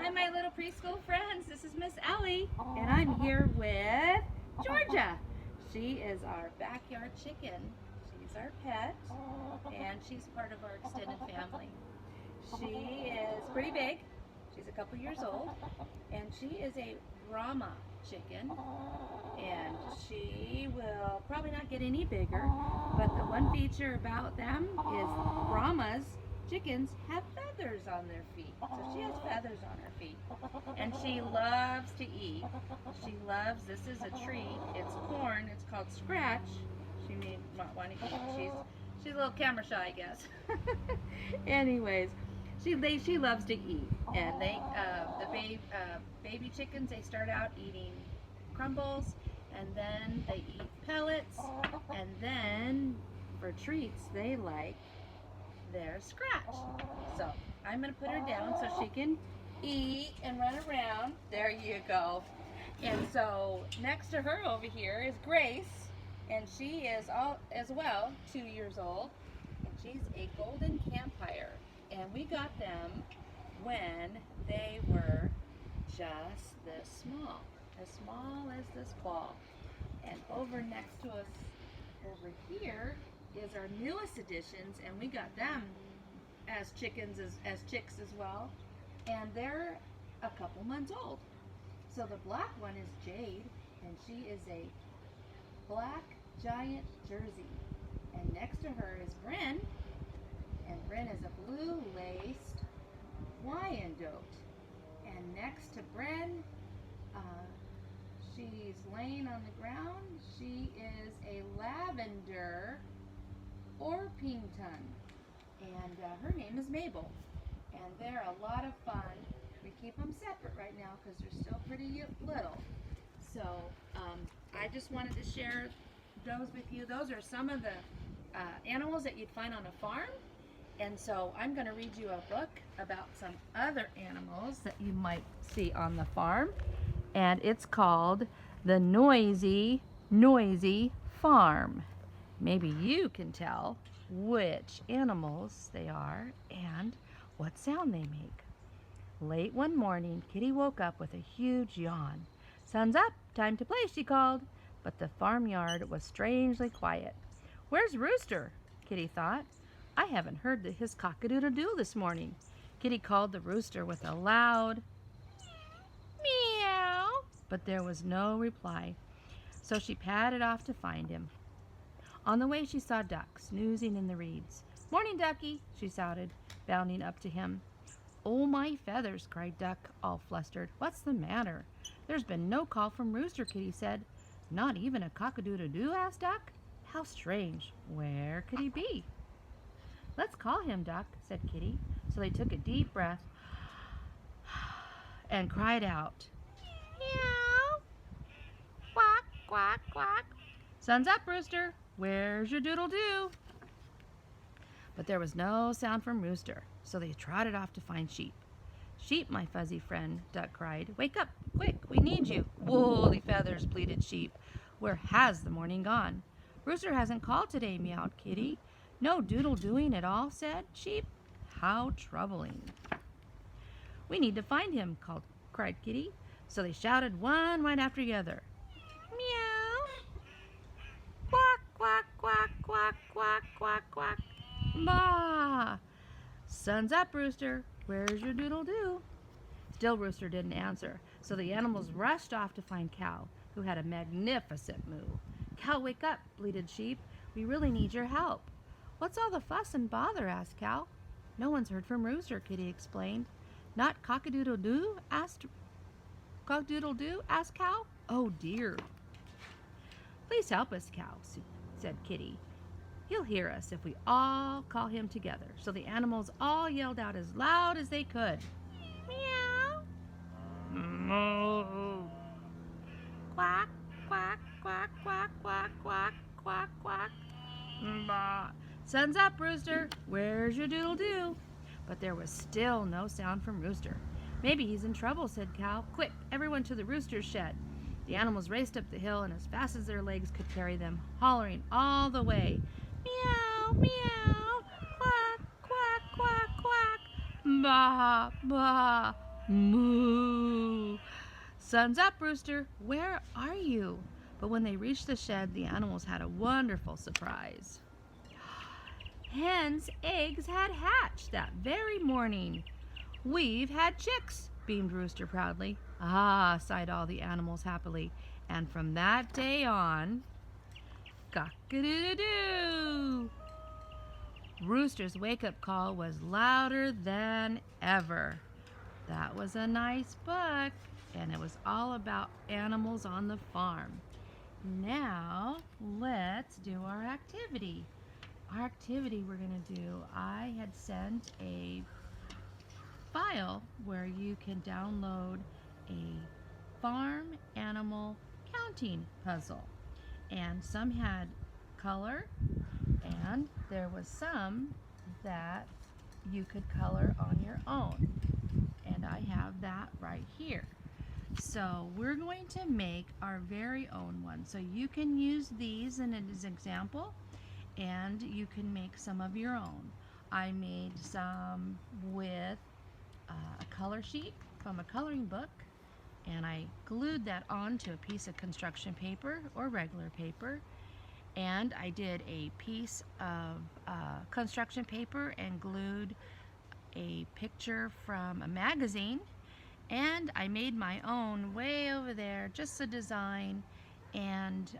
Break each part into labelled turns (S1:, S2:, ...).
S1: Hi, my little preschool friends. This is Miss Elly, and I'm here with Georgia. She is our backyard chicken. She's our pet, and she's part of our extended family. She is pretty big. She's a couple years old, and she is a Brahma chicken, and she will probably not get any bigger, but the one feature about them is Brahmas chickens have feathers on their feet. So she has feathers on her feet. And she loves to eat. She loves, this is a treat. It's corn. It's called scratch. She may not want to eat. She's a little camera shy, I guess. Anyways, she loves to eat. And baby chickens, they start out eating crumbles, and then they eat pellets, and then for treats they like their scratch. So I'm going to put her down so she can eat and run around. There you go. And so next to her over here is Grace, and she is as well 2 years old, and she's a golden campfire. And we got them when they were just this small as this ball. And over next to us over here is our newest additions, and we got them as chickens, as chicks as well, and they're a couple months old. So the black one is Jade, and she is a black giant Jersey, and next to her is Bryn, and Bryn is a blue laced Wyandotte, and next to Bryn, she's laying on the ground. She is a lavender Orpington, and her name is Mabel, and they're a lot of fun. We keep them separate right now because they're still pretty little. So I just wanted to share those with you. Those are some of the animals that you'd find on a farm, and so I'm going to read you a book about some other animals that you might see on the farm, and it's called The Noisy Farm. Maybe you can tell which animals they are and what sound they make. Late one morning, Kitty woke up with a huge yawn. "Sun's up, time to play," she called. But the farmyard was strangely quiet. "Where's Rooster?" Kitty thought. "I haven't heard his cock-a-doodle-doo this morning." Kitty called the rooster with a loud meow, but there was no reply. So she padded off to find him. On the way, she saw Duck snoozing in the reeds. "Morning, Ducky," she shouted, bounding up to him. "Oh, my feathers," cried Duck, all flustered. "What's the matter?" "There's been no call from Rooster," Kitty said. "Not even a cock-a-doodle-doo?" asked Duck. "How strange. Where could he be?" "Let's call him, Duck," said Kitty. So they took a deep breath and cried out, "Meow! Quack, quack, quack! Sun's up, Rooster. Where's your doodle-doo?" But there was no sound from Rooster, so they trotted off to find Sheep. "Sheep, my fuzzy friend," Duck cried. "Wake up, quick, we need you." "Woolly feathers," pleaded Sheep. "Where has the morning gone?" "Rooster hasn't called today," meowed Kitty. "No doodle-dooing at all," said Sheep. "How troubling." "We need to find him," cried Kitty. So they shouted one right after the other. "Meow! Quack, quack, quack, quack, quack, quack, quack. Bah! Sun's up, Rooster. Where's your doodle-doo?" Still Rooster didn't answer, so the animals rushed off to find Cow, who had a magnificent moo. "Cow, wake up," bleated Sheep. "We really need your help." "What's all the fuss and bother?" asked Cow. "No one's heard from Rooster," Kitty explained. "Not cock-a-doodle-doo?" asked Cow. "Oh, dear." "Please help us, Cow," said Kitty. "He'll hear us if we all call him together." So the animals all yelled out as loud as they could. "Meow! Moo! Quack, quack, quack, quack, quack, quack, quack, quack. Bah! Sun's up, Rooster. Where's your doodle-doo?" But there was still no sound from Rooster. "Maybe he's in trouble," said Cow. "Quick, everyone to the rooster's shed." The animals raced up the hill, and as fast as their legs could carry them, hollering all the way, "Meow, meow, quack, quack, quack, quack, bah, bah, Moo! Sun's up, Rooster. Where are you? But when they reached the shed, the animals had a wonderful surprise. Hens' eggs had hatched that very morning. We've had chicks, beamed Rooster proudly. Ah, sighed all the animals happily. And from that day on, cock-a-doodle-doo! Rooster's wake-up call was louder than ever. That was a nice book, and it was all about animals on the farm. Now, let's do our activity. Our activity we're going to do, I had sent a file where you can download a farm animal counting puzzle. And some had color, and there was some that you could color on your own. And I have that right here. So we're going to make our very own one. So you can use these as an example, and you can make some of your own. I made some with a color sheet from a coloring book, and I glued that onto a piece of construction paper or regular paper. And I did a piece of construction paper and glued a picture from a magazine, and I made my own way over there, just a design, and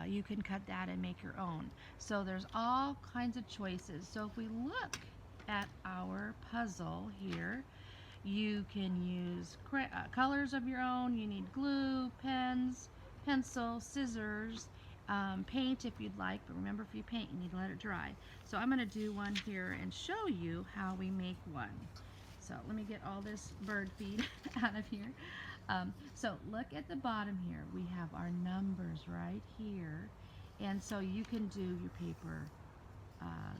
S1: you can cut that and make your own. So there's all kinds of choices. So if we look at our puzzle here, you can use colors of your own. You need glue, pens, pencil, scissors, paint if you'd like, but remember, if you paint, you need to let it dry. So I'm going to do one here and show you how we make one. So let me get all this bird feed out of here. So look at the bottom here. We have our numbers right here, and so you can do your paper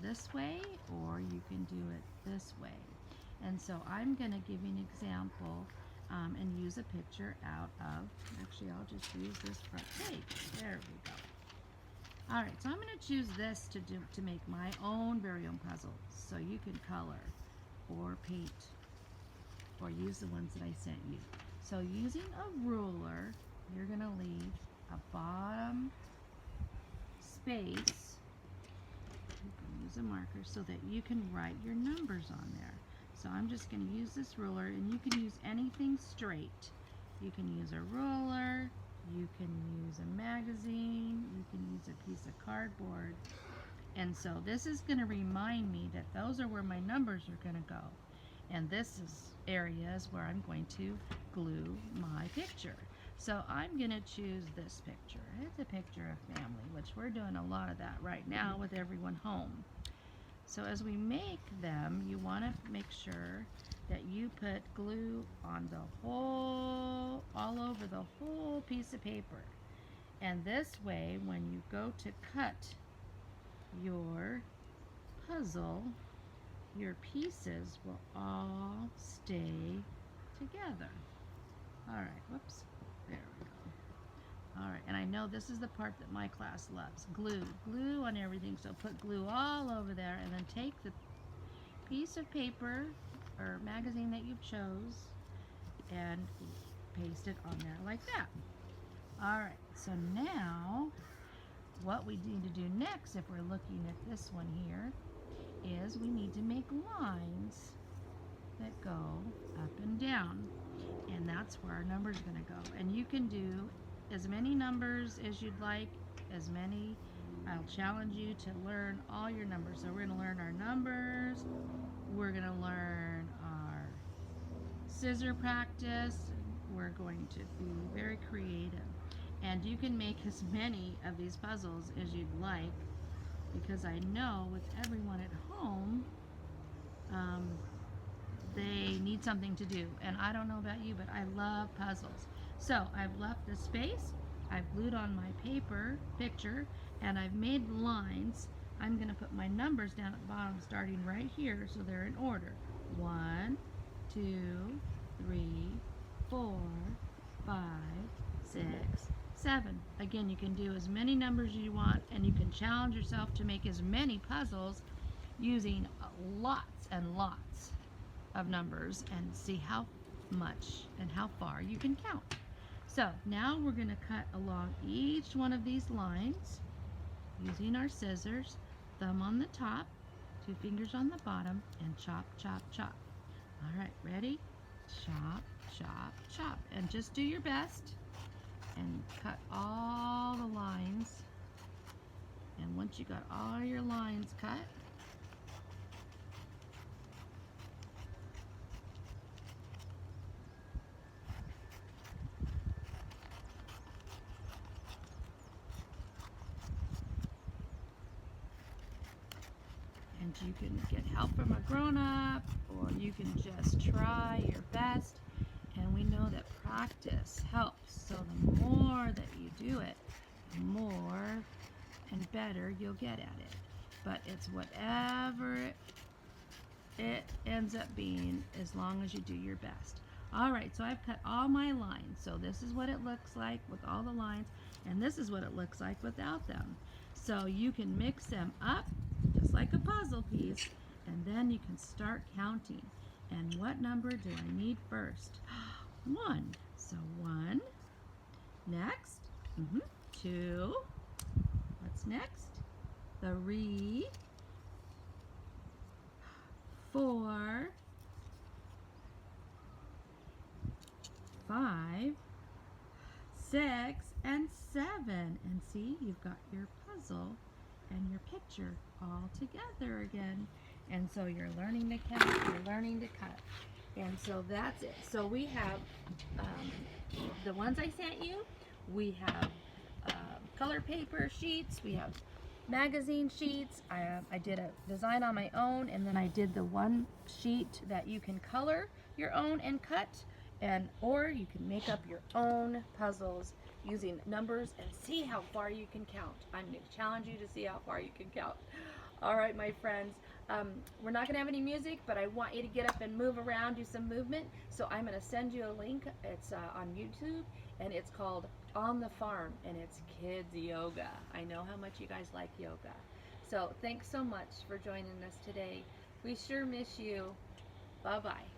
S1: this way, or you can do it this way. And so I'm going to give you an example and use a picture out of, actually I'll just use this front page. There we go. Alright, so I'm going to choose this to make my own very own puzzle. So you can color or paint or use the ones that I sent you. So using a ruler, you're going to leave a bottom space. You can use a marker so that you can write your numbers on there. So I'm just going to use this ruler, and you can use anything straight. You can use a ruler, you can use a magazine, you can use a piece of cardboard. And so this is going to remind me that those are where my numbers are going to go. And this is areas where I'm going to glue my picture. So I'm going to choose this picture. It's a picture of family, which we're doing a lot of that right now with everyone home. So as we make them, you want to make sure that you put glue on the whole, all over the whole piece of paper. And this way, when you go to cut your puzzle, your pieces will all stay together. All right, whoops, there we go. All right, and I know this is the part that my class loves. Glue on everything. So put glue all over there, and then take the piece of paper or magazine that you chose and paste it on there like that. All right, so now what we need to do next, if we're looking at this one here, is we need to make lines that go up and down, and that's where our number's going to go. And you can do as many numbers as you'd like, as many. I'll challenge you to learn all your numbers. So we're going to learn our numbers, we're going to learn our scissor practice, we're going to be very creative. And you can make as many of these puzzles as you'd like, because I know with everyone at home, they need something to do. And I don't know about you, but I love puzzles. So I've left the space, I've glued on my picture, and I've made lines. I'm going to put my numbers down at the bottom, starting right here, so they're in order. 1, 2, 3, 4, 5, 6, 7. Again, you can do as many numbers as you want, and you can challenge yourself to make as many puzzles using lots and lots of numbers, and see how much and how far you can count. So now we're going to cut along each one of these lines using our scissors, thumb on the top, 2 fingers on the bottom, and chop, chop, chop. All right, ready? Chop, chop, chop. And just do your best and cut all the lines. And once you got all your lines cut, and you can get help from a grown-up, or you can just try your best. And we know that practice helps, so the more that you do it, the more and better you'll get at it. But it's whatever it ends up being, as long as you do your best. All right, so I've cut all my lines. So this is what it looks like with all the lines, and this is what it looks like without them. So you can mix them up just like a puzzle piece, and then you can start counting. And what number do I need first? 1. So 1. Next. 2. What's next? 3. 4. 5. 6. And 7. And see, you've got your puzzle and your picture all together again. And so you're learning to count, you're learning to cut. And so that's it. So we have the ones I sent you. We have color paper sheets. We have magazine sheets. I did a design on my own, and then I did the one sheet that you can color your own and cut, or you can make up your own puzzles using numbers and see how far you can count. I'm going to challenge you to see how far you can count. All right, my friends, we're not going to have any music, but I want you to get up and move around, do some movement. So I'm going to send you a link. It's on YouTube, and it's called On the Farm, and it's kids yoga. I know how much you guys like yoga. So thanks so much for joining us today. We sure miss you. Bye-bye.